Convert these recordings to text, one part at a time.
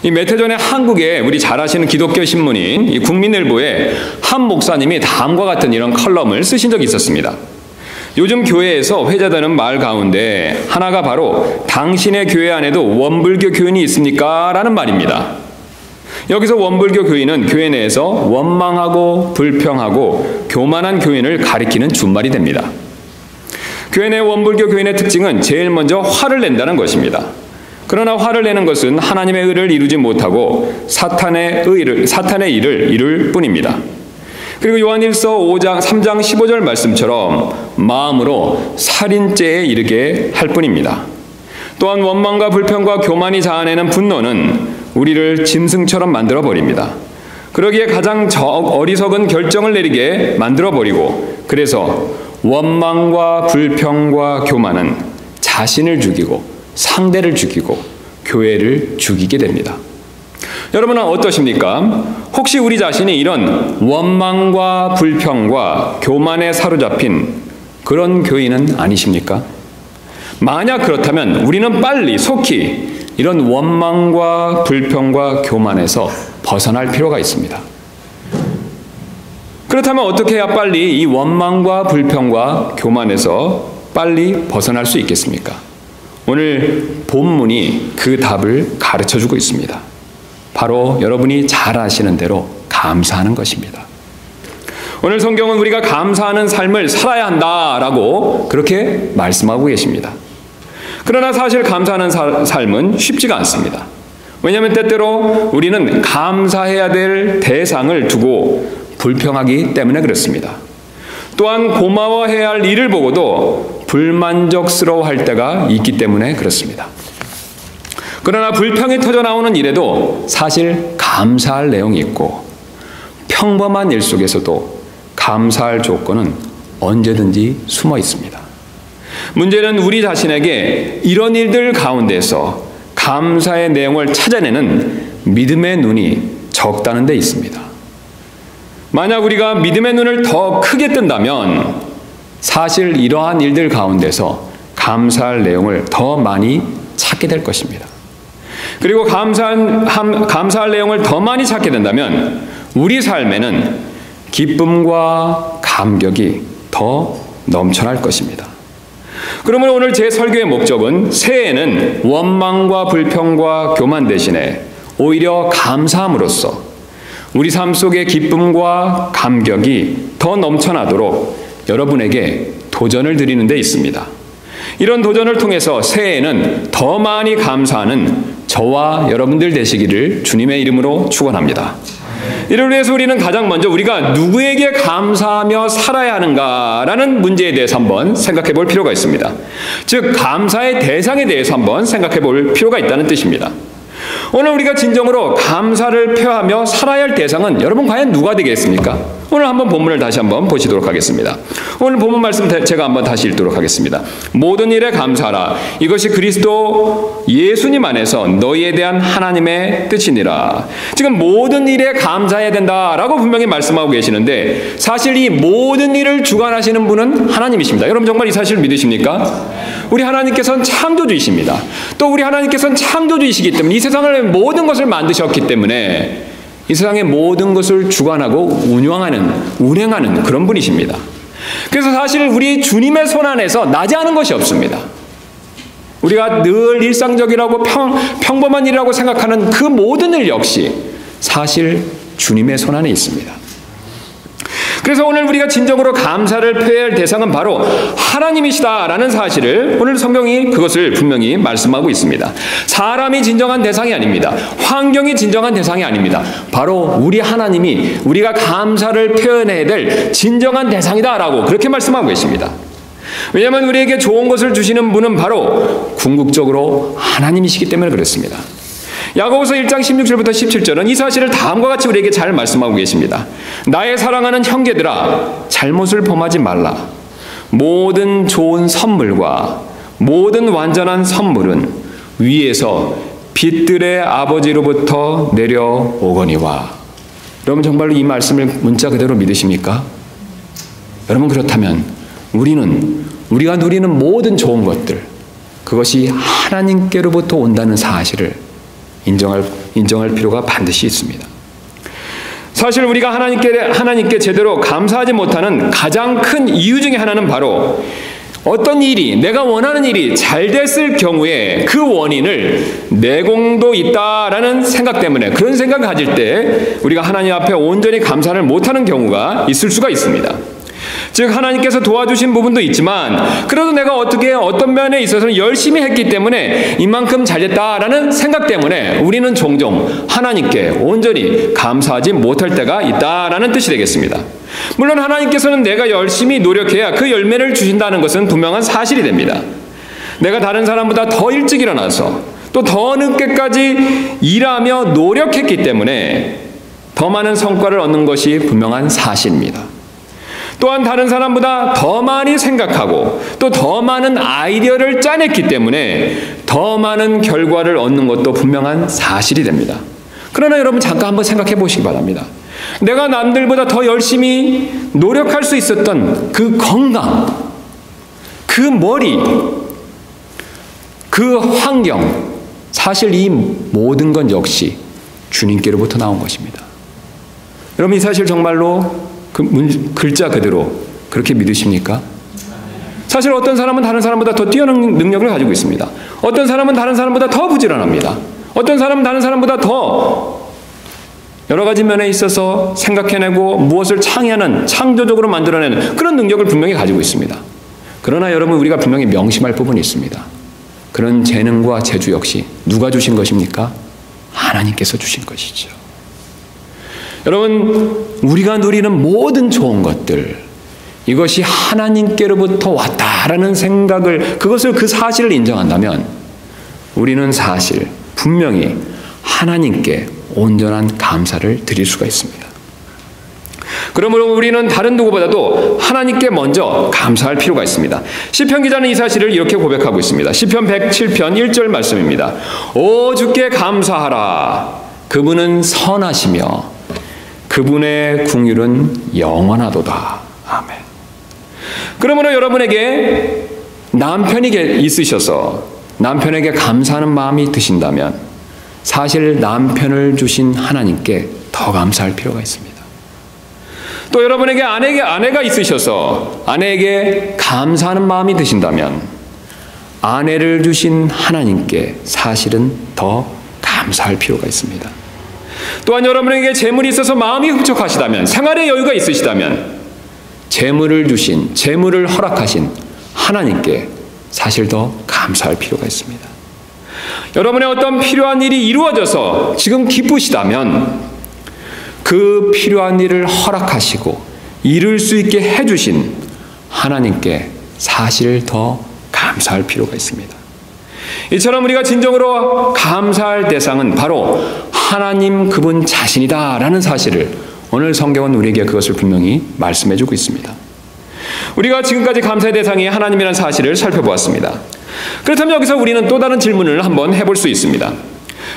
이 몇 해 전에 한국에 우리 잘 아시는 기독교 신문인 이 국민일보에 한 목사님이 다음과 같은 이런 컬럼을 쓰신 적이 있었습니다. 요즘 교회에서 회자되는 말 가운데 하나가 바로 당신의 교회 안에도 원불교 교인이 있습니까? 라는 말입니다. 여기서 원불교 교인은 교회 내에서 원망하고 불평하고 교만한 교인을 가리키는 준말이 됩니다. 교회 내 원불교 교인의 특징은 제일 먼저 화를 낸다는 것입니다. 그러나 화를 내는 것은 하나님의 의를 이루지 못하고 사탄의 일을 이룰 뿐입니다. 그리고 요한일서 3장 15절 말씀처럼 마음으로 살인죄에 이르게 할 뿐입니다. 또한 원망과 불평과 교만이 자아내는 분노는 우리를 짐승처럼 만들어 버립니다. 그러기에 가장 어리석은 결정을 내리게 만들어 버리고, 그래서 원망과 불평과 교만은 자신을 죽이고 상대를 죽이고 교회를 죽이게 됩니다. 여러분은 어떠십니까? 혹시 우리 자신이 이런 원망과 불평과 교만에 사로잡힌 그런 교인은 아니십니까? 만약 그렇다면 우리는 빨리 속히 이런 원망과 불평과 교만에서 벗어날 필요가 있습니다. 그렇다면 어떻게 해야 빨리 이 원망과 불평과 교만에서 빨리 벗어날 수 있겠습니까? 오늘 본문이 그 답을 가르쳐주고 있습니다. 바로 여러분이 잘 아시는 대로 감사하는 것입니다. 오늘 성경은 우리가 감사하는 삶을 살아야 한다라고 그렇게 말씀하고 계십니다. 그러나 사실 감사하는 삶은 쉽지가 않습니다. 왜냐하면 때때로 우리는 감사해야 될 대상을 두고 불평하기 때문에 그렇습니다. 또한 고마워해야 할 일을 보고도 불만족스러워할 때가 있기 때문에 그렇습니다. 그러나 불평이 터져나오는 일에도 사실 감사할 내용이 있고, 평범한 일 속에서도 감사할 조건은 언제든지 숨어 있습니다. 문제는 우리 자신에게 이런 일들 가운데서 감사의 내용을 찾아내는 믿음의 눈이 적다는 데 있습니다. 만약 우리가 믿음의 눈을 더 크게 뜬다면 사실 이러한 일들 가운데서 감사할 내용을 더 많이 찾게 될 것입니다. 그리고 감사할 내용을 더 많이 찾게 된다면 우리 삶에는 기쁨과 감격이 더 넘쳐날 것입니다. 그러면 오늘 제 설교의 목적은 새해에는 원망과 불평과 교만 대신에 오히려 감사함으로써 우리 삶 속의 기쁨과 감격이 더 넘쳐나도록 여러분에게 도전을 드리는 데 있습니다. 이런 도전을 통해서 새해에는 더 많이 감사하는 저와 여러분들 되시기를 주님의 이름으로 축원합니다. 이를 위해서 우리는 가장 먼저 우리가 누구에게 감사하며 살아야 하는가라는 문제에 대해서 한번 생각해 볼 필요가 있습니다. 즉 감사의 대상에 대해서 한번 생각해 볼 필요가 있다는 뜻입니다. 오늘 우리가 진정으로 감사를 표하며 살아야 할 대상은 여러분 과연 누가 되겠습니까? 오늘 한번 본문을 다시 한번 보시도록 하겠습니다. 오늘 본문 말씀 제가 한번 다시 읽도록 하겠습니다. 모든 일에 감사하라. 이것이 그리스도 예수님 안에서 너희에 대한 하나님의 뜻이니라. 지금 모든 일에 감사해야 된다라고 분명히 말씀하고 계시는데 사실 이 모든 일을 주관하시는 분은 하나님이십니다. 여러분 정말 이 사실을 믿으십니까? 우리 하나님께서는 창조주이십니다. 또 우리 하나님께서는 창조주이시기 때문에 이 세상을 모든 것을 만드셨기 때문에 이 세상의 모든 것을 주관하고 운행하는 그런 분이십니다. 그래서 사실 우리 주님의 손 안에서 나지 않은 것이 없습니다. 우리가 늘 일상적이라고 평범한 일이라고 생각하는 그 모든 일 역시 사실 주님의 손 안에 있습니다. 그래서 오늘 우리가 진정으로 감사를 표해야 할 대상은 바로 하나님이시다라는 사실을 오늘 성경이 그것을 분명히 말씀하고 있습니다. 사람이 진정한 대상이 아닙니다. 환경이 진정한 대상이 아닙니다. 바로 우리 하나님이 우리가 감사를 표현해야 될 진정한 대상이다라고 그렇게 말씀하고 계십니다. 왜냐하면 우리에게 좋은 것을 주시는 분은 바로 궁극적으로 하나님이시기 때문에 그렇습니다. 야고보서 1장 16절부터 17절은 이 사실을 다음과 같이 우리에게 잘 말씀하고 계십니다. 나의 사랑하는 형제들아 잘못을 범하지 말라. 모든 좋은 선물과 모든 완전한 선물은 위에서 빛들의 아버지로부터 내려오거니와. 여러분 정말로 이 말씀을 문자 그대로 믿으십니까? 여러분 그렇다면 우리가 누리는 모든 좋은 것들 그것이 하나님께로부터 온다는 사실을 인정할 필요가 반드시 있습니다. 사실 우리가 하나님께 제대로 감사하지 못하는 가장 큰 이유 중에 하나는 바로 어떤 일이, 내가 원하는 일이 잘 됐을 경우에 그 원인을 내공도 있다라는 생각 때문에, 그런 생각을 가질 때 우리가 하나님 앞에 온전히 감사를 못하는 경우가 있을 수가 있습니다. 즉 하나님께서 도와주신 부분도 있지만 그래도 내가 어떤 면에 있어서는 열심히 했기 때문에 이만큼 잘됐다라는 생각 때문에 우리는 종종 하나님께 온전히 감사하지 못할 때가 있다라는 뜻이 되겠습니다. 물론 하나님께서는 내가 열심히 노력해야 그 열매를 주신다는 것은 분명한 사실이 됩니다. 내가 다른 사람보다 더 일찍 일어나서 또 더 늦게까지 일하며 노력했기 때문에 더 많은 성과를 얻는 것이 분명한 사실입니다. 또한 다른 사람보다 더 많이 생각하고 또 더 많은 아이디어를 짜냈기 때문에 더 많은 결과를 얻는 것도 분명한 사실이 됩니다. 그러나 여러분 잠깐 한번 생각해 보시기 바랍니다. 내가 남들보다 더 열심히 노력할 수 있었던 그 건강, 그 머리, 그 환경, 사실 이 모든 건 역시 주님께로부터 나온 것입니다. 여러분 이 사실 정말로 글자 그대로 그렇게 믿으십니까? 사실 어떤 사람은 다른 사람보다 더 뛰어난 능력을 가지고 있습니다. 어떤 사람은 다른 사람보다 더 부지런합니다. 어떤 사람은 다른 사람보다 더 여러 가지 면에 있어서 생각해내고 무엇을 창의하는, 창조적으로 만들어내는 그런 능력을 분명히 가지고 있습니다. 그러나 여러분 우리가 분명히 명심할 부분이 있습니다. 그런 재능과 재주 역시 누가 주신 것입니까? 하나님께서 주신 것이죠. 여러분 우리가 누리는 모든 좋은 것들, 이것이 하나님께로부터 왔다라는 생각을, 그 사실을 인정한다면 우리는 사실 분명히 하나님께 온전한 감사를 드릴 수가 있습니다. 그러므로 우리는 다른 누구보다도 하나님께 먼저 감사할 필요가 있습니다. 시편 기자는 이 사실을 이렇게 고백하고 있습니다. 시편 107편 1절 말씀입니다. 오 주께 감사하라. 그분은 선하시며 그분의 긍휼은 영원하도다. 아멘. 그러므로 여러분에게 남편이 있으셔서 남편에게 감사하는 마음이 드신다면 사실 남편을 주신 하나님께 더 감사할 필요가 있습니다. 또 여러분에게 아내가 있으셔서 아내에게 감사하는 마음이 드신다면 아내를 주신 하나님께 사실은 더 감사할 필요가 있습니다. 또한 여러분에게 재물이 있어서 마음이 흡족하시다면, 생활의 여유가 있으시다면 재물을 허락하신 하나님께 사실 더 감사할 필요가 있습니다. 여러분의 어떤 필요한 일이 이루어져서 지금 기쁘시다면 그 필요한 일을 허락하시고 이룰 수 있게 해주신 하나님께 사실 더 감사할 필요가 있습니다. 이처럼 우리가 진정으로 감사할 대상은 바로 하나님 그분 자신이다라는 사실을 오늘 성경은 우리에게 그것을 분명히 말씀해주고 있습니다. 우리가 지금까지 감사의 대상이 하나님이라는 사실을 살펴보았습니다. 그렇다면 여기서 우리는 또 다른 질문을 한번 해볼 수 있습니다.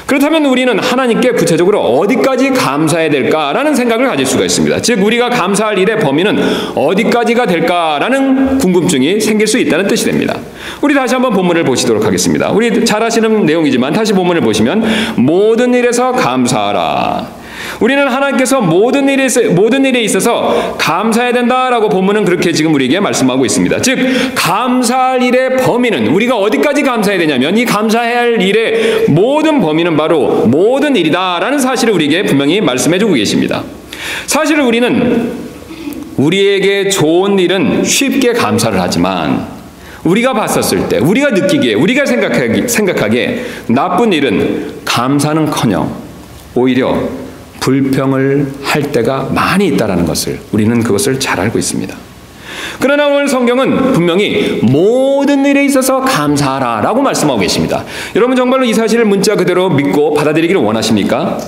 그렇다면 우리는 하나님께 구체적으로 어디까지 감사해야 될까라는 생각을 가질 수가 있습니다. 즉 우리가 감사할 일의 범위는 어디까지가 될까라는 궁금증이 생길 수 있다는 뜻이 됩니다. 우리 다시 한번 본문을 보시도록 하겠습니다. 우리 잘 아시는 내용이지만 다시 본문을 보시면 모든 일에서 감사하라. 우리는 하나님께서 모든 일에 있어서 감사해야 된다라고 본문은 그렇게 지금 우리에게 말씀하고 있습니다. 즉 감사할 일의 범위는 우리가 어디까지 감사해야 되냐면 이 감사해야 할 일의 모든 범위는 바로 모든 일이다라는 사실을 우리에게 분명히 말씀해주고 계십니다. 사실 우리는 우리에게 좋은 일은 쉽게 감사를 하지만 우리가 봤었을 때, 우리가 느끼기에, 우리가 생각하기에 나쁜 일은 감사는커녕 오히려 불평을 할 때가 많이 있다는 것을 우리는 그것을 잘 알고 있습니다. 그러나 오늘 성경은 분명히 모든 일에 있어서 감사하라 라고 말씀하고 계십니다. 여러분 정말로 이 사실을 문자 그대로 믿고 받아들이기를 원하십니까?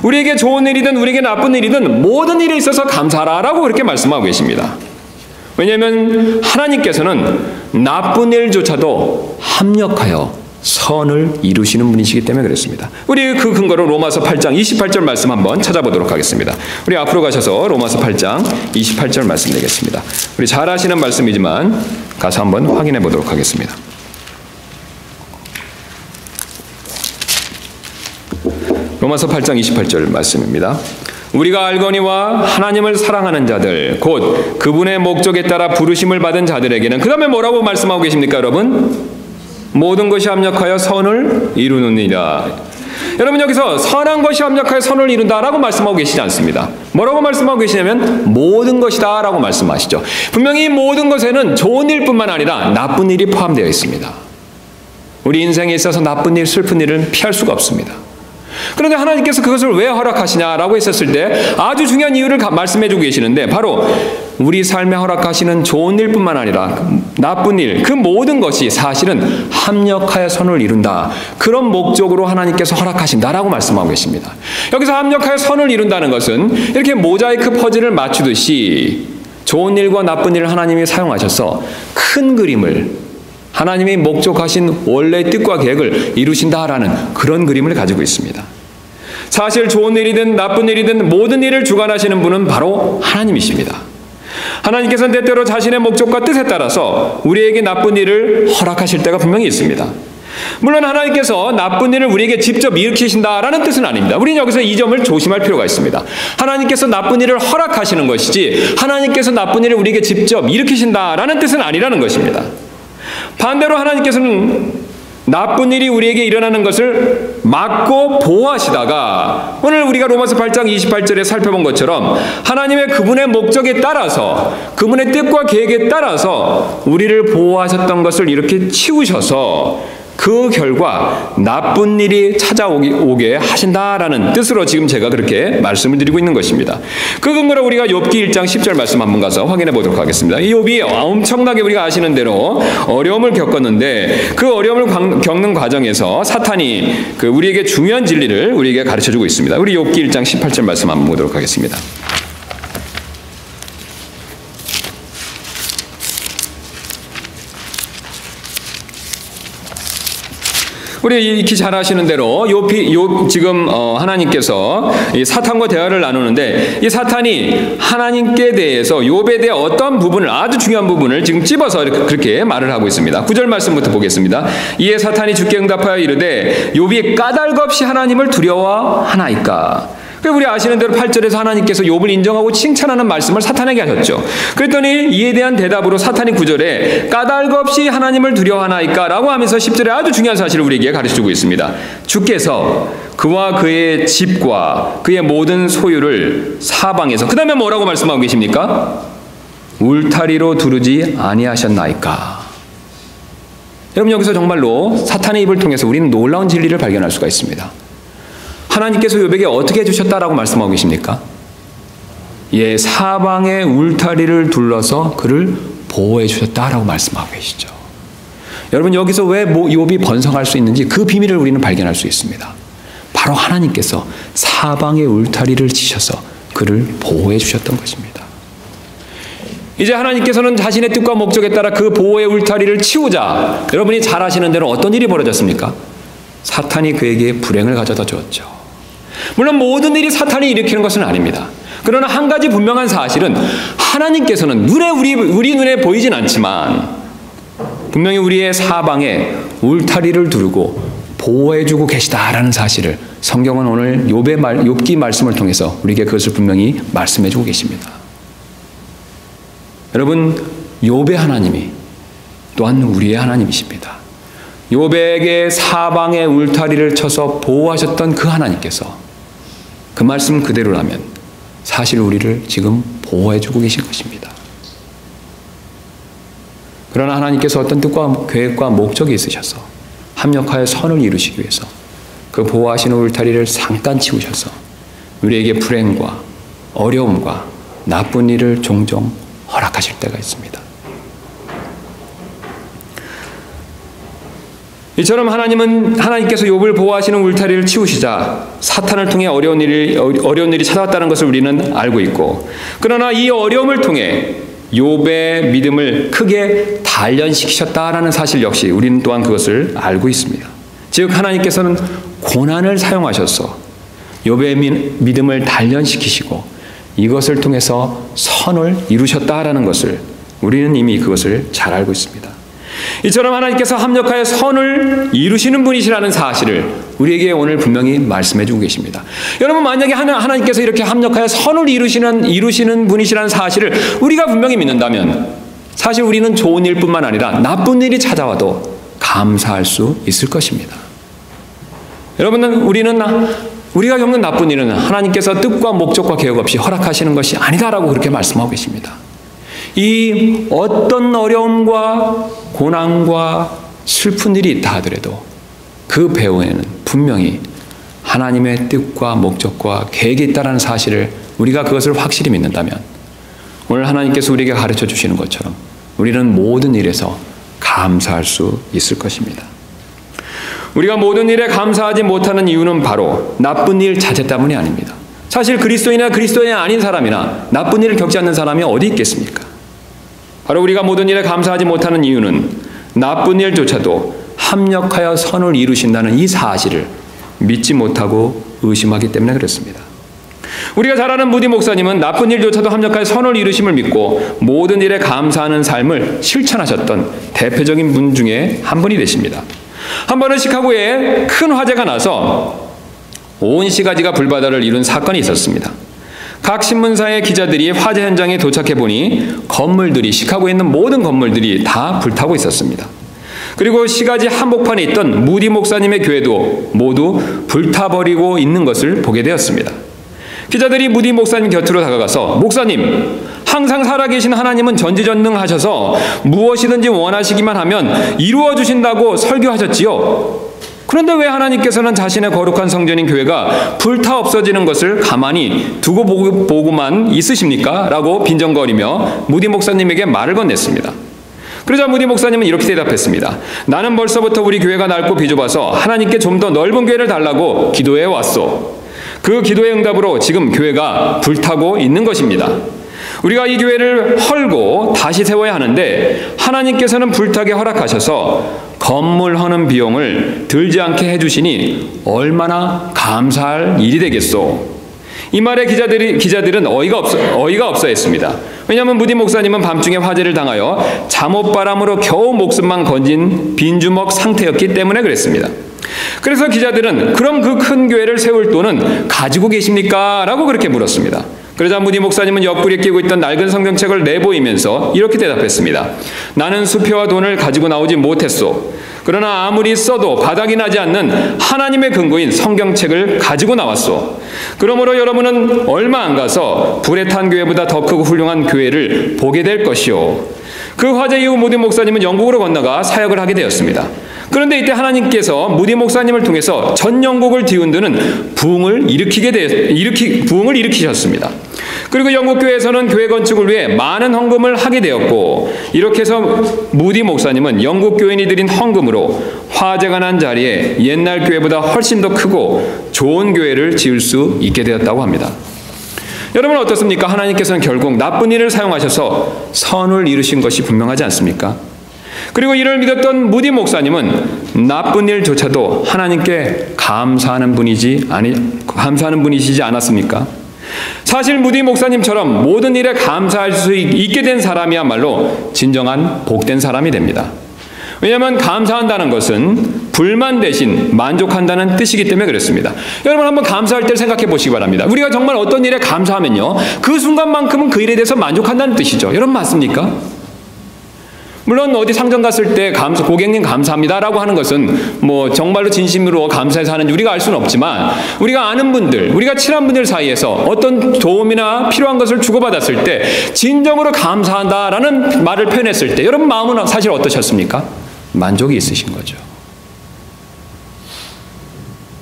우리에게 좋은 일이든 우리에게 나쁜 일이든 모든 일에 있어서 감사하라 라고 그렇게 말씀하고 계십니다. 왜냐하면 하나님께서는 나쁜 일조차도 합력하여 선을 이루시는 분이시기 때문에 그렇습니다. 우리 그 근거로 로마서 8장 28절 말씀 한번 찾아보도록 하겠습니다. 우리 앞으로 가셔서 로마서 8장 28절 말씀 되겠습니다. 우리 잘 아시는 말씀이지만 가서 한번 확인해 보도록 하겠습니다. 로마서 8장 28절 말씀입니다. 우리가 알거니와 하나님을 사랑하는 자들 곧 그분의 목적에 따라 부르심을 받은 자들에게는, 그 다음에 뭐라고 말씀하고 계십니까 여러분? 모든 것이 합력하여 선을 이루느니라. 여러분, 여기서 선한 것이 합력하여 선을 이룬다라고 말씀하고 계시지 않습니다. 뭐라고 말씀하고 계시냐면 모든 것이다 라고 말씀하시죠. 분명히 모든 것에는 좋은 일뿐만 아니라 나쁜 일이 포함되어 있습니다. 우리 인생에 있어서 나쁜 일, 슬픈 일은 피할 수가 없습니다. 그런데 하나님께서 그것을 왜 허락하시냐라고 했었을 때 아주 중요한 이유를 말씀해 주고 계시는데, 바로 우리 삶에 허락하시는 좋은 일뿐만 아니라 나쁜 일, 그 모든 것이 사실은 합력하여 선을 이룬다, 그런 목적으로 하나님께서 허락하신다라고 말씀하고 계십니다. 여기서 합력하여 선을 이룬다는 것은 이렇게 모자이크 퍼즐을 맞추듯이 좋은 일과 나쁜 일을 하나님이 사용하셔서 큰 그림을, 하나님이 목적하신 원래의 뜻과 계획을 이루신다라는 그런 그림을 가지고 있습니다. 사실 좋은 일이든 나쁜 일이든 모든 일을 주관하시는 분은 바로 하나님이십니다. 하나님께서는 때때로 자신의 목적과 뜻에 따라서 우리에게 나쁜 일을 허락하실 때가 분명히 있습니다. 물론 하나님께서 나쁜 일을 우리에게 직접 일으키신다라는 뜻은 아닙니다. 우리는 여기서 이 점을 조심할 필요가 있습니다. 하나님께서 나쁜 일을 허락하시는 것이지 하나님께서 나쁜 일을 우리에게 직접 일으키신다라는 뜻은 아니라는 것입니다. 반대로 하나님께서는 나쁜 일이 우리에게 일어나는 것을 막고 보호하시다가, 오늘 우리가 로마서 8장 28절에 살펴본 것처럼 하나님의 그분의 목적에 따라서, 그분의 뜻과 계획에 따라서 우리를 보호하셨던 것을 이렇게 치우셔서 그 결과 나쁜 일이 찾아오게 하신다라는 뜻으로 지금 제가 그렇게 말씀을 드리고 있는 것입니다. 그 근거로 우리가 욥기 1장 10절 말씀 한번 가서 확인해 보도록 하겠습니다. 이 욥이 엄청나게 우리가 아시는 대로 어려움을 겪었는데, 그 어려움을 겪는 과정에서 사탄이 우리에게 중요한 진리를 우리에게 가르쳐주고 있습니다. 우리 욥기 1장 18절 말씀 한번 보도록 하겠습니다. 우리 익히 잘 아시는 대로 지금 하나님께서 이 사탄과 대화를 나누는데, 이 사탄이 하나님께 대해서 욥에 대해 어떤 부분을, 아주 중요한 부분을 지금 찝어서 그렇게 말을 하고 있습니다. 9절 말씀부터 보겠습니다. 이에 사탄이 주께 응답하여 이르되 욥이 까닭 없이 하나님을 두려워하나이까. 우리 아시는 대로 8절에서 하나님께서 욥을 인정하고 칭찬하는 말씀을 사탄에게 하셨죠. 그랬더니 이에 대한 대답으로 사탄이 9절에 까닭 없이 하나님을 두려워하나이까 라고 하면서 10절에 아주 중요한 사실을 우리에게 가르쳐주고 있습니다. 주께서 그와 그의 집과 그의 모든 소유를 사방에서, 그 다음에 뭐라고 말씀하고 계십니까? 울타리로 두르지 아니하셨나이까. 여러분, 여기서 정말로 사탄의 입을 통해서 우리는 놀라운 진리를 발견할 수가 있습니다. 하나님께서 욥에게 어떻게 해주셨다라고 말씀하고 계십니까? 예, 사방에 울타리를 둘러서 그를 보호해 주셨다라고 말씀하고 계시죠. 여러분, 여기서 왜 욥이 번성할 수 있는지 그 비밀을 우리는 발견할 수 있습니다. 바로 하나님께서 사방에 울타리를 치셔서 그를 보호해 주셨던 것입니다. 이제 하나님께서는 자신의 뜻과 목적에 따라 그 보호의 울타리를 치우자, 여러분이 잘 아시는 대로 어떤 일이 벌어졌습니까? 사탄이 그에게 불행을 가져다 주었죠. 물론 모든 일이 사탄이 일으키는 것은 아닙니다. 그러나 한 가지 분명한 사실은 하나님께서는 우리 눈에 보이진 않지만 분명히 우리의 사방에 울타리를 두르고 보호해주고 계시다라는 사실을 성경은 오늘 욥기 말씀을 통해서 우리에게 그것을 분명히 말씀해주고 계십니다. 여러분, 욥의 하나님이 또한 우리의 하나님이십니다. 욥에게 사방에 울타리를 쳐서 보호하셨던 그 하나님께서 그 말씀 그대로라면 사실 우리를 지금 보호해주고 계신 것입니다. 그러나 하나님께서 어떤 뜻과 계획과 목적이 있으셔서 합력하여 선을 이루시기 위해서 그 보호하시는 울타리를 잠깐 치우셔서 우리에게 불행과 어려움과 나쁜 일을 종종 허락하실 때가 있습니다. 이처럼 하나님께서 욥을 보호하시는 울타리를 치우시자 사탄을 통해 어려운 일이 찾아왔다는 것을 우리는 알고 있고, 그러나 이 어려움을 통해 욥의 믿음을 크게 단련시키셨다라는 사실 역시 우리는 또한 그것을 알고 있습니다. 즉 하나님께서는 고난을 사용하셔서 욥의 믿음을 단련시키시고 이것을 통해서 선을 이루셨다라는 것을 우리는 이미 그것을 잘 알고 있습니다. 이처럼 하나님께서 합력하여 선을 이루시는 분이시라는 사실을 우리에게 오늘 분명히 말씀해 주고 계십니다. 여러분, 만약에 하나님께서 이렇게 합력하여 선을 이루시는 분이시라는 사실을 우리가 분명히 믿는다면 사실 우리는 좋은 일뿐만 아니라 나쁜 일이 찾아와도 감사할 수 있을 것입니다. 여러분, 우리가 겪는 나쁜 일은 하나님께서 뜻과 목적과 계획 없이 허락하시는 것이 아니다라고 그렇게 말씀하고 계십니다. 이 어떤 어려움과 고난과 슬픈 일이 있다 하더라도 그 배후에는 분명히 하나님의 뜻과 목적과 계획이 있다는 사실을 우리가 그것을 확실히 믿는다면 오늘 하나님께서 우리에게 가르쳐 주시는 것처럼 우리는 모든 일에서 감사할 수 있을 것입니다. 우리가 모든 일에 감사하지 못하는 이유는 바로 나쁜 일 자체 때문이 아닙니다. 사실 그리스도인이나 그리스도인이 아닌 사람이나 나쁜 일을 겪지 않는 사람이 어디 있겠습니까? 바로 우리가 모든 일에 감사하지 못하는 이유는 나쁜 일조차도 합력하여 선을 이루신다는 이 사실을 믿지 못하고 의심하기 때문에 그렇습니다. 우리가 잘 아는 무디 목사님은 나쁜 일조차도 합력하여 선을 이루심을 믿고 모든 일에 감사하는 삶을 실천하셨던 대표적인 분 중에 한 분이 되십니다. 한 번은 시카고에 큰 화재가 나서 온 시가지가 불바다를 이룬 사건이 있었습니다. 각 신문사의 기자들이 화재 현장에 도착해 보니 시카고에 있는 모든 건물들이 다 불타고 있었습니다. 그리고 시가지 한복판에 있던 무디 목사님의 교회도 모두 불타버리고 있는 것을 보게 되었습니다. 기자들이 무디 목사님 곁으로 다가가서 목사님, 항상 살아계신 하나님은 전지전능하셔서 무엇이든지 원하시기만 하면 이루어 주신다고 설교하셨지요. 그런데 왜 하나님께서는 자신의 거룩한 성전인 교회가 불타 없어지는 것을 가만히 두고 보고만 있으십니까? 라고 빈정거리며 무디 목사님에게 말을 건넸습니다. 그러자 무디 목사님은 이렇게 대답했습니다. 나는 벌써부터 우리 교회가 낡고 비좁아서 하나님께 좀 더 넓은 교회를 달라고 기도해 왔소. 그 기도의 응답으로 지금 교회가 불타고 있는 것입니다. 우리가 이 교회를 헐고 다시 세워야 하는데 하나님께서는 불타게 허락하셔서 건물 허는 비용을 들지 않게 해주시니 얼마나 감사할 일이 되겠소. 이 말에 기자들은 어이가 없어 했습니다. 왜냐하면 무디 목사님은 밤중에 화재를 당하여 잠옷바람으로 겨우 목숨만 건진 빈주먹 상태였기 때문에 그랬습니다. 그래서 기자들은 그럼 그 큰 교회를 세울 돈은 가지고 계십니까? 라고 그렇게 물었습니다. 그러자 무디 목사님은 옆구리에 끼고 있던 낡은 성경책을 내보이면서 이렇게 대답했습니다. 나는 수표와 돈을 가지고 나오지 못했소. 그러나 아무리 써도 바닥이 나지 않는 하나님의 근거인 성경책을 가지고 나왔소. 그러므로 여러분은 얼마 안 가서 불에 탄 교회보다 더 크고 훌륭한 교회를 보게 될 것이요. 그 화재 이후 무디 목사님은 영국으로 건너가 사역을 하게 되었습니다. 그런데 이때 하나님께서 무디 목사님을 통해서 전 영국을 뒤흔드는 부흥을 일으키셨습니다. 그리고 영국 교회에서는 교회 건축을 위해 많은 헌금을 하게 되었고, 이렇게 해서 무디 목사님은 영국 교인이 드린 헌금으로 화재가 난 자리에 옛날 교회보다 훨씬 더 크고 좋은 교회를 지을 수 있게 되었다고 합니다. 여러분 어떻습니까? 하나님께서는 결국 나쁜 일을 사용하셔서 선을 이루신 것이 분명하지 않습니까? 그리고 이를 믿었던 무디 목사님은 나쁜 일조차도 하나님께 감사하는 분이시지 않았습니까? 사실 무디 목사님처럼 모든 일에 감사할 수 있게 된 사람이야말로 진정한 복된 사람이 됩니다. 왜냐하면 감사한다는 것은 불만 대신 만족한다는 뜻이기 때문에 그렇습니다. 여러분 한번 감사할 때를 생각해 보시기 바랍니다. 우리가 정말 어떤 일에 감사하면요, 그 순간만큼은 그 일에 대해서 만족한다는 뜻이죠. 여러분 맞습니까? 물론 어디 상점 갔을 때 고객님 감사합니다라고 하는 것은 뭐 정말로 진심으로 감사해서 하는지 우리가 알 수는 없지만, 우리가 아는 분들, 우리가 친한 분들 사이에서 어떤 도움이나 필요한 것을 주고받았을 때 진정으로 감사한다라는 말을 표현했을 때 여러분 마음은 사실 어떠셨습니까? 만족이 있으신 거죠.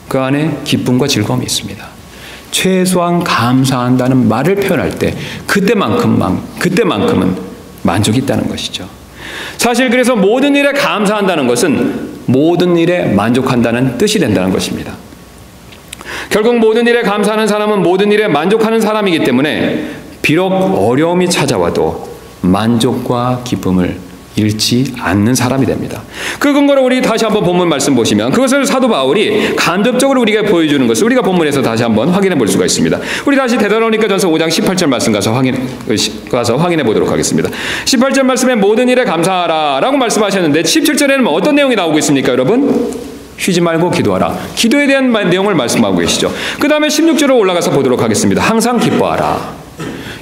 그 안에 기쁨과 즐거움이 있습니다. 최소한 감사한다는 말을 표현할 때 그때만큼은 만족이 있다는 것이죠. 사실 그래서 모든 일에 감사한다는 것은 모든 일에 만족한다는 뜻이 된다는 것입니다. 결국 모든 일에 감사하는 사람은 모든 일에 만족하는 사람이기 때문에 비록 어려움이 찾아와도 만족과 기쁨을 잃지 않는 사람이 됩니다. 그 근거로 우리 다시 한번 본문 말씀 보시면 그것을 사도 바울이 간접적으로 우리가 보여주는 것을 우리가 본문에서 다시 한번 확인해 볼 수가 있습니다. 우리 다시 데살로니가전서 5장 18절 말씀 가서 확인해 보도록 하겠습니다. 18절 말씀에 모든 일에 감사하라 라고 말씀하셨는데 17절에는 어떤 내용이 나오고 있습니까, 여러분? 쉬지 말고 기도하라. 기도에 대한 내용을 말씀하고 계시죠. 그 다음에 16절로 올라가서 보도록 하겠습니다. 항상 기뻐하라.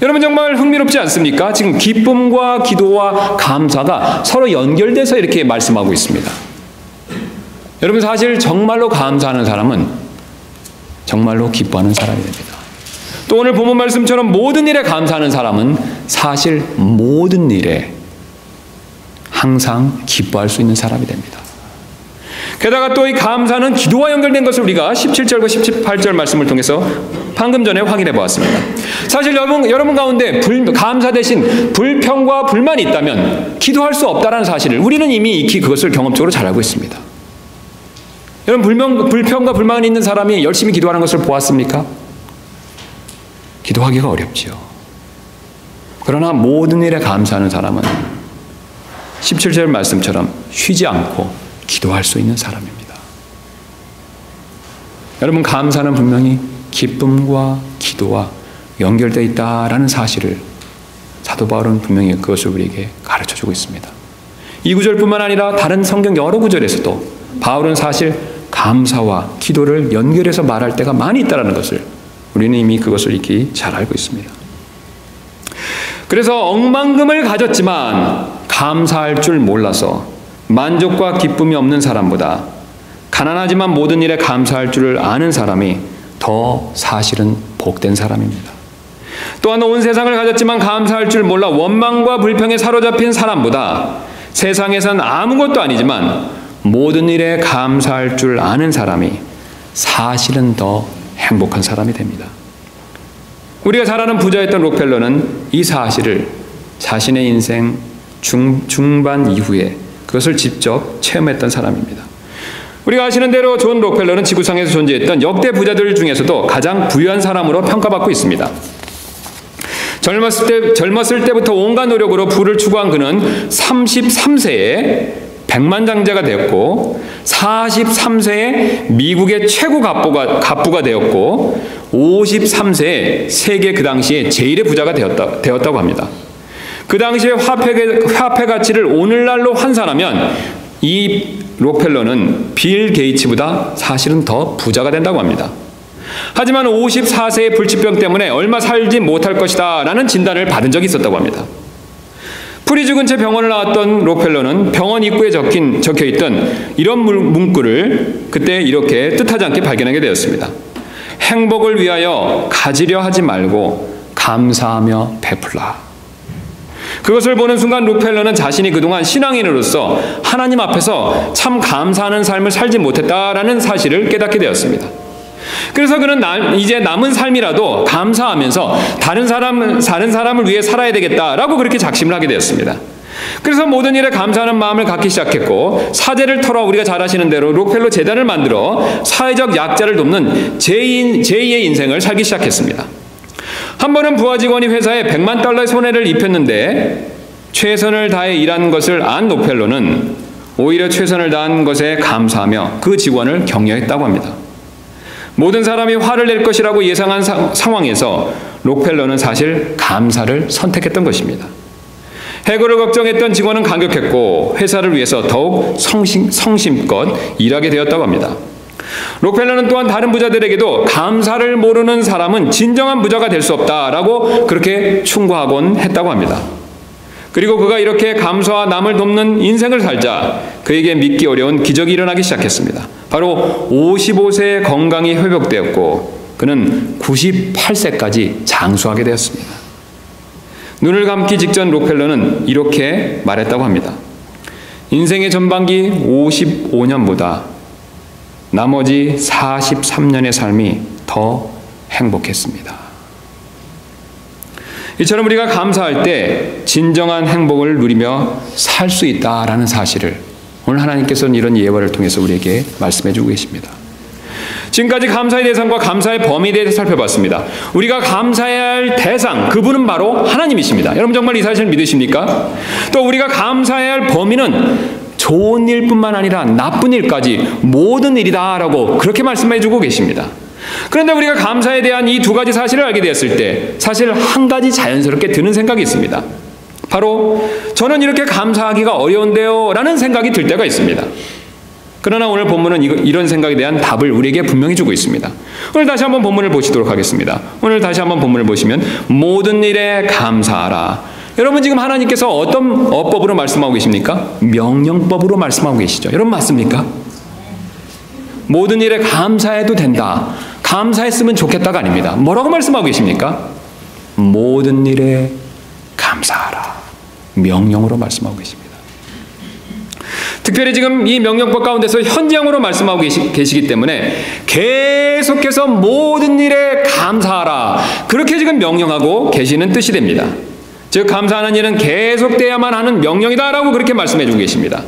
여러분 정말 흥미롭지 않습니까? 지금 기쁨과 기도와 감사가 서로 연결돼서 이렇게 말씀하고 있습니다. 여러분 사실 정말로 감사하는 사람은 정말로 기뻐하는 사람이 됩니다. 또 오늘 본문 말씀처럼 모든 일에 감사하는 사람은 사실 모든 일에 항상 기뻐할 수 있는 사람이 됩니다. 게다가 또 이 감사는 기도와 연결된 것을 우리가 17절과 18절 말씀을 통해서 방금 전에 확인해 보았습니다. 사실 여러분 가운데 감사 대신 불평과 불만이 있다면 기도할 수 없다는 사실을 우리는 이미 익히 그것을 경험적으로 잘 알고 있습니다. 여러분 불평과 불만이 있는 사람이 열심히 기도하는 것을 보았습니까? 기도하기가 어렵지요. 그러나 모든 일에 감사하는 사람은 17절 말씀처럼 쉬지 않고 기도할 수 있는 사람입니다. 여러분 감사는 분명히 기쁨과 기도와 연결되어 있다라는 사실을 사도 바울은 분명히 그것을 우리에게 가르쳐주고 있습니다. 이 구절뿐만 아니라 다른 성경 여러 구절에서도 바울은 사실 감사와 기도를 연결해서 말할 때가 많이 있다는 것을 우리는 이미 그것을 익히 잘 알고 있습니다. 그래서 억만금을 가졌지만 감사할 줄 몰라서 만족과 기쁨이 없는 사람보다 가난하지만 모든 일에 감사할 줄을 아는 사람이 더 사실은 복된 사람입니다. 또한 온 세상을 가졌지만 감사할 줄 몰라 원망과 불평에 사로잡힌 사람보다 세상에선 아무것도 아니지만 모든 일에 감사할 줄 아는 사람이 사실은 더 행복한 사람이 됩니다. 우리가 잘 아는 부자였던 록펠러는 이 사실을 자신의 인생 중반 이후에 그것을 직접 체험했던 사람입니다. 우리가 아시는 대로 존 록펠러는 지구상에서 존재했던 역대 부자들 중에서도 가장 부유한 사람으로 평가받고 있습니다. 젊었을 때부터 온갖 노력으로 부를 추구한 그는 33세에 백만장자가 되었고 43세에 미국의 최고 갑부가 되었고 53세에 세계 그 당시에 제일의 부자가 되었다고 합니다. 그 당시에 화폐 가치를 오늘날로 환산하면 이 록펠러는 빌 게이츠보다 사실은 더 부자가 된다고 합니다. 하지만 54세의 불치병 때문에 얼마 살지 못할 것이다 라는 진단을 받은 적이 있었다고 합니다. 풀이 죽은 채 병원을 나왔던 록펠러는 병원 입구에 적혀있던 이런 문구를 그때 이렇게 뜻하지 않게 발견하게 되었습니다. 행복을 위하여 가지려 하지 말고 감사하며 베풀라. 그것을 보는 순간 록펠러는 자신이 그동안 신앙인으로서 하나님 앞에서 참 감사하는 삶을 살지 못했다라는 사실을 깨닫게 되었습니다. 그래서 그는 이제 남은 삶이라도 감사하면서 다른 사람을 위해 살아야 되겠다라고 그렇게 작심을 하게 되었습니다. 그래서 모든 일에 감사하는 마음을 갖기 시작했고 사제를 털어 우리가 잘 아시는 대로 록펠러 재단을 만들어 사회적 약자를 돕는 제2의 인생을 살기 시작했습니다. 한 번은 부하 직원이 회사에 $100만 손해를 입혔는데 최선을 다해 일한 것을 안 록펠러는 오히려 최선을 다한 것에 감사하며 그 직원을 격려했다고 합니다. 모든 사람이 화를 낼 것이라고 예상한 상황에서 록펠러는 사실 감사를 선택했던 것입니다. 해고를 걱정했던 직원은 감격했고 회사를 위해서 더욱 성심껏 일하게 되었다고 합니다. 록펠러는 또한 다른 부자들에게도 감사를 모르는 사람은 진정한 부자가 될 수 없다라고 그렇게 충고하곤 했다고 합니다. 그리고 그가 이렇게 감사와 남을 돕는 인생을 살자 그에게 믿기 어려운 기적이 일어나기 시작했습니다. 바로 55세의 건강이 회복되었고 그는 98세까지 장수하게 되었습니다. 눈을 감기 직전 록펠러는 이렇게 말했다고 합니다. 인생의 전반기 55년보다 나머지 43년의 삶이 더 행복했습니다. 이처럼 우리가 감사할 때 진정한 행복을 누리며 살 수 있다라는 사실을 오늘 하나님께서는 이런 예화를 통해서 우리에게 말씀해 주고 계십니다. 지금까지 감사의 대상과 감사의 범위에 대해서 살펴봤습니다. 우리가 감사해야 할 대상, 그분은 바로 하나님이십니다. 여러분 정말 이 사실을 믿으십니까? 또 우리가 감사해야 할 범위는 좋은 일뿐만 아니라 나쁜 일까지 모든 일이다라고 그렇게 말씀해 주고 계십니다. 그런데 우리가 감사에 대한 이 두 가지 사실을 알게 되었을 때 사실 한 가지 자연스럽게 드는 생각이 있습니다. 바로 저는 이렇게 감사하기가 어려운데요 라는 생각이 들 때가 있습니다. 그러나 오늘 본문은 이런 생각에 대한 답을 우리에게 분명히 주고 있습니다. 오늘 다시 한번 본문을 보시도록 하겠습니다. 오늘 다시 한번 본문을 보시면 모든 일에 감사하라. 여러분 지금 하나님께서 어떤 어법으로 말씀하고 계십니까? 명령법으로 말씀하고 계시죠. 여러분 맞습니까? 모든 일에 감사해도 된다. 감사했으면 좋겠다가 아닙니다. 뭐라고 말씀하고 계십니까? 모든 일에 감사하라. 명령으로 말씀하고 계십니다. 특별히 지금 이 명령법 가운데서 현재형으로 말씀하고 계시기 때문에 계속해서 모든 일에 감사하라. 그렇게 지금 명령하고 계시는 뜻이 됩니다. 즉 감사하는 일은 계속돼야만 하는 명령이다라고 그렇게 말씀해 주고 계십니다.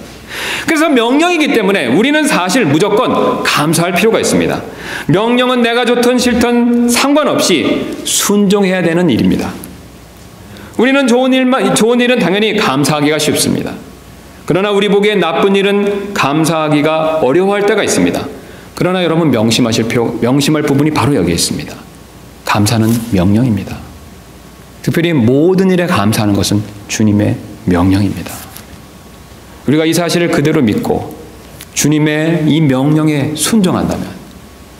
그래서 명령이기 때문에 우리는 사실 무조건 감사할 필요가 있습니다. 명령은 내가 좋든 싫든 상관없이 순종해야 되는 일입니다. 우리는 좋은 일은 당연히 감사하기가 쉽습니다. 그러나 우리 보기에 나쁜 일은 감사하기가 어려워할 때가 있습니다. 그러나 여러분 명심할 부분이 바로 여기에 있습니다. 감사는 명령입니다. 특별히 모든 일에 감사하는 것은 주님의 명령입니다. 우리가 이 사실을 그대로 믿고 주님의 이 명령에 순종한다면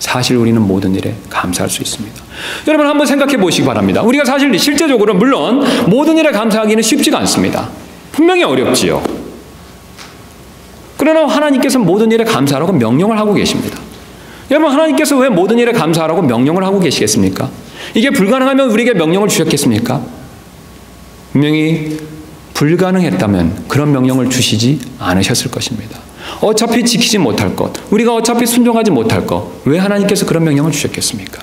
사실 우리는 모든 일에 감사할 수 있습니다. 여러분 한번 생각해 보시기 바랍니다. 우리가 사실 실제적으로 물론 모든 일에 감사하기는 쉽지가 않습니다. 분명히 어렵지요. 그러나 하나님께서 모든 일에 감사하라고 명령을 하고 계십니다. 여러분 하나님께서 왜 모든 일에 감사하라고 명령을 하고 계시겠습니까? 이게 불가능하면 우리에게 명령을 주셨겠습니까? 분명히 불가능했다면 그런 명령을 주시지 않으셨을 것입니다. 어차피 지키지 못할 것, 우리가 어차피 순종하지 못할 것, 왜 하나님께서 그런 명령을 주셨겠습니까?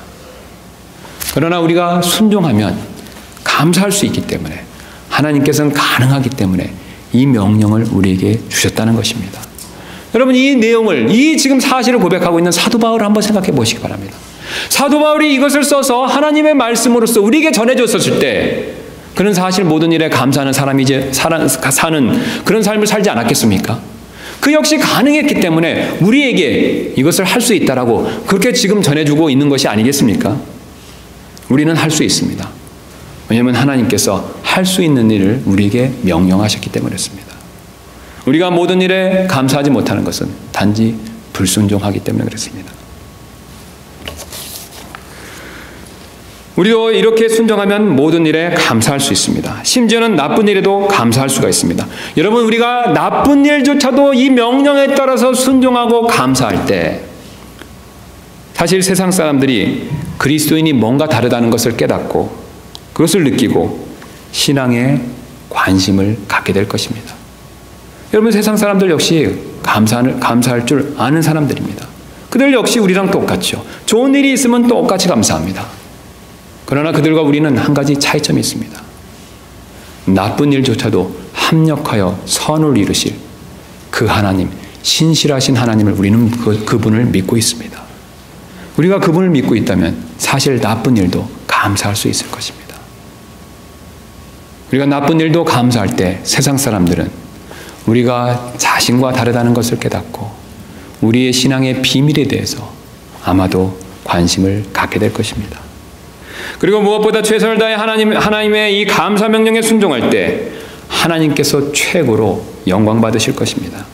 그러나 우리가 순종하면 감사할 수 있기 때문에 하나님께서는 가능하기 때문에 이 명령을 우리에게 주셨다는 것입니다. 여러분 이 내용을, 이 지금 사실을 고백하고 있는 사도 바울을 한번 생각해 보시기 바랍니다. 사도 바울이 이것을 써서 하나님의 말씀으로서 우리에게 전해줬었을 때 그는 사실 모든 일에 감사하는 사람이 이제 사는 그런 삶을 살지 않았겠습니까? 그 역시 가능했기 때문에 우리에게 이것을 할 수 있다라고 그렇게 지금 전해주고 있는 것이 아니겠습니까? 우리는 할 수 있습니다. 왜냐하면 하나님께서 할 수 있는 일을 우리에게 명령하셨기 때문에 그렇습니다. 우리가 모든 일에 감사하지 못하는 것은 단지 불순종하기 때문에 그렇습니다. 우리도 이렇게 순종하면 모든 일에 감사할 수 있습니다. 심지어는 나쁜 일에도 감사할 수가 있습니다. 여러분 우리가 나쁜 일조차도 이 명령에 따라서 순종하고 감사할 때 사실 세상 사람들이 그리스도인이 뭔가 다르다는 것을 깨닫고 그것을 느끼고 신앙에 관심을 갖게 될 것입니다. 여러분 세상 사람들 역시 감사할 줄 아는 사람들입니다. 그들 역시 우리랑 똑같죠. 좋은 일이 있으면 똑같이 감사합니다. 그러나 그들과 우리는 한 가지 차이점이 있습니다. 나쁜 일조차도 합력하여 선을 이루실 그 하나님, 신실하신 하나님을 우리는 그분을 믿고 있습니다. 우리가 그분을 믿고 있다면 사실 나쁜 일도 감사할 수 있을 것입니다. 우리가 나쁜 일도 감사할 때 세상 사람들은 우리가 자신과 다르다는 것을 깨닫고 우리의 신앙의 비밀에 대해서 아마도 관심을 갖게 될 것입니다. 그리고 무엇보다 최선을 다해 하나님의 이 감사 명령에 순종할 때 하나님께서 최고로 영광 받으실 것입니다.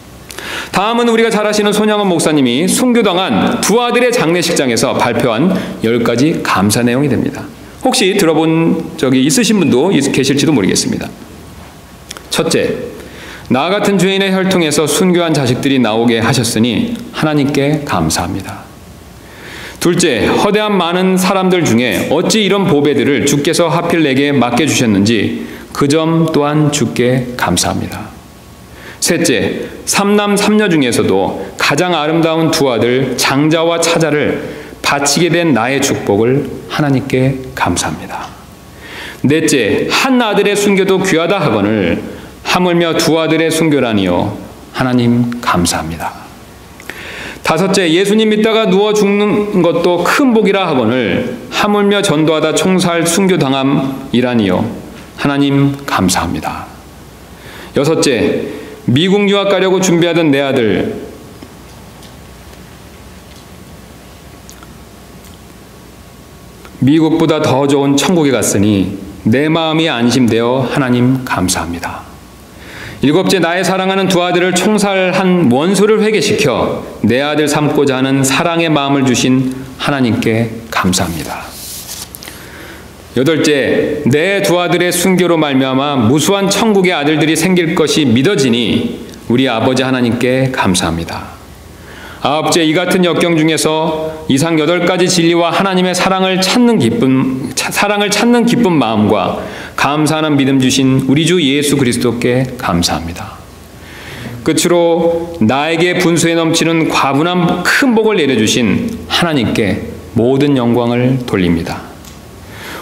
다음은 우리가 잘 아시는 손양원 목사님이 순교당한 두 아들의 장례식장에서 발표한 10가지 감사 내용이 됩니다. 혹시 들어본 적이 있으신 분도 계실지도 모르겠습니다. 첫째, 나 같은 죄인의 혈통에서 순교한 자식들이 나오게 하셨으니 하나님께 감사합니다. 둘째, 허대한 많은 사람들 중에 어찌 이런 보배들을 주께서 하필 내게 맡겨주셨는지 그 점 또한 주께 감사합니다. 셋째, 삼남 삼녀 중에서도 가장 아름다운 두 아들 장자와 차자를 바치게 된 나의 축복을 하나님께 감사합니다. 넷째, 한 아들의 순교도 귀하다 하거늘 하물며 두 아들의 순교라니요 하나님 감사합니다. 다섯째, 예수님 믿다가 누워 죽는 것도 큰 복이라 하거늘 하물며 전도하다 총살 순교당함이라니요 하나님 감사합니다. 여섯째, 미국 유학 가려고 준비하던 내 아들 미국보다 더 좋은 천국에 갔으니 내 마음이 안심되어 하나님 감사합니다. 7째, 나의 사랑하는 두 아들을 총살한 원수를 회개시켜 내 아들 삼고자 하는 사랑의 마음을 주신 하나님께 감사합니다. 8째, 내 두 아들의 순교로 말미암아 무수한 천국의 아들들이 생길 것이 믿어지니 우리 아버지 하나님께 감사합니다. 9째, 이 같은 역경 중에서 이상 8가지 진리와 하나님의 사랑을 찾는 기쁜 마음과 감사하는 믿음 주신 우리 주 예수 그리스도께 감사합니다. 끝으로 나에게 분수에 넘치는 과분한 큰 복을 내려주신 하나님께 모든 영광을 돌립니다.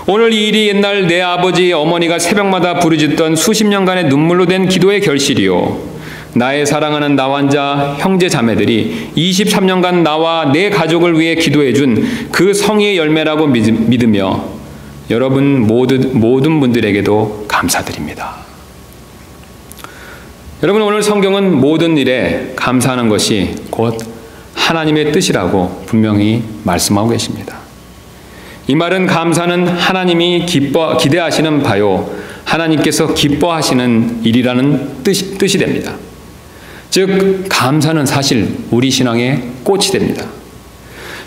오늘 이 일이 옛날 내 아버지 어머니가 새벽마다 부르짖던 수십 년간의 눈물로 된 기도의 결실이요, 나의 사랑하는 나환자 형제 자매들이 23년간 나와 내 가족을 위해 기도해준 그 성의의 열매라고 믿으며 여러분 모든 분들에게도 감사드립니다. 여러분, 오늘 성경은 모든 일에 감사하는 것이 곧 하나님의 뜻이라고 분명히 말씀하고 계십니다. 이 말은 감사는 하나님이 기대하시는 바요, 하나님께서 기뻐하시는 일이라는 뜻이 됩니다. 즉, 감사는 사실 우리 신앙의 꽃이 됩니다.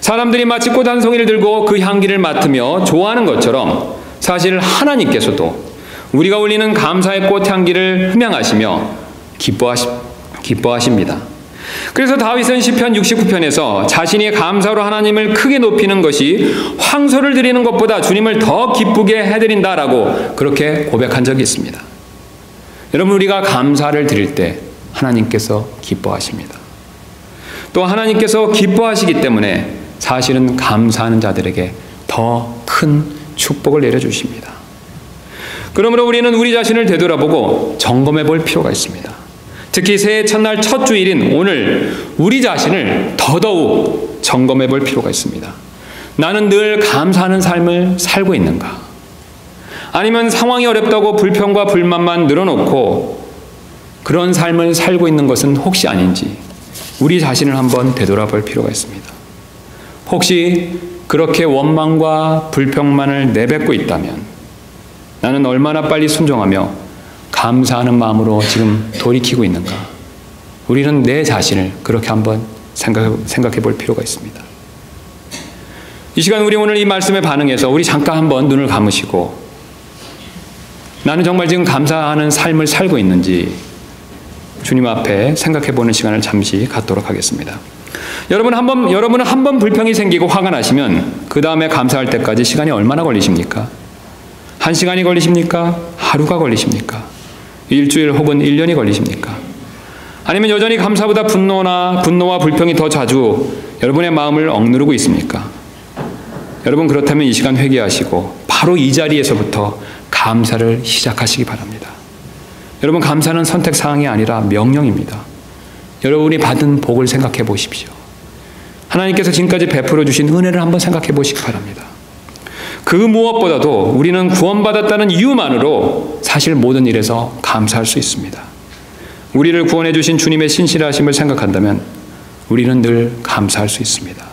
사람들이 마치 꽃 한 송이를 들고 그 향기를 맡으며 좋아하는 것처럼 사실 하나님께서도 우리가 올리는 감사의 꽃 향기를 흠양하시며 기뻐하십니다. 그래서 다윗은 시편 69편에서 자신이 감사로 하나님을 크게 높이는 것이 황소를 드리는 것보다 주님을 더 기쁘게 해드린다라고 그렇게 고백한 적이 있습니다. 여러분, 우리가 감사를 드릴 때 하나님께서 기뻐하십니다. 또 하나님께서 기뻐하시기 때문에 사실은 감사하는 자들에게 더 큰 축복을 내려주십니다. 그러므로 우리는 우리 자신을 되돌아보고 점검해 볼 필요가 있습니다. 특히 새해 첫날 첫 주일인 오늘 우리 자신을 더더욱 점검해 볼 필요가 있습니다. 나는 늘 감사하는 삶을 살고 있는가? 아니면 상황이 어렵다고 불평과 불만만 늘어놓고 그런 삶을 살고 있는 것은 혹시 아닌지 우리 자신을 한번 되돌아볼 필요가 있습니다. 혹시 그렇게 원망과 불평만을 내뱉고 있다면 나는 얼마나 빨리 순종하며 감사하는 마음으로 지금 돌이키고 있는가? 우리는 내 자신을 그렇게 한번 생각해 볼 필요가 있습니다. 이 시간 우리 오늘 이 말씀에 반응해서 우리 잠깐 한번 눈을 감으시고 나는 정말 지금 감사하는 삶을 살고 있는지 주님 앞에 생각해 보는 시간을 잠시 갖도록 하겠습니다. 여러분은 한 번 불평이 생기고 화가 나시면 그 다음에 감사할 때까지 시간이 얼마나 걸리십니까? 1시간이 걸리십니까? 하루가 걸리십니까? 일주일 혹은 1년이 걸리십니까? 아니면 여전히 감사보다 분노와 불평이 더 자주 여러분의 마음을 억누르고 있습니까? 여러분, 그렇다면 이 시간 회개하시고 바로 이 자리에서부터 감사를 시작하시기 바랍니다. 여러분, 감사는 선택사항이 아니라 명령입니다. 여러분이 받은 복을 생각해 보십시오. 하나님께서 지금까지 베풀어 주신 은혜를 한번 생각해 보시기 바랍니다. 그 무엇보다도 우리는 구원받았다는 이유만으로 사실 모든 일에서 감사할 수 있습니다. 우리를 구원해 주신 주님의 신실하심을 생각한다면 우리는 늘 감사할 수 있습니다.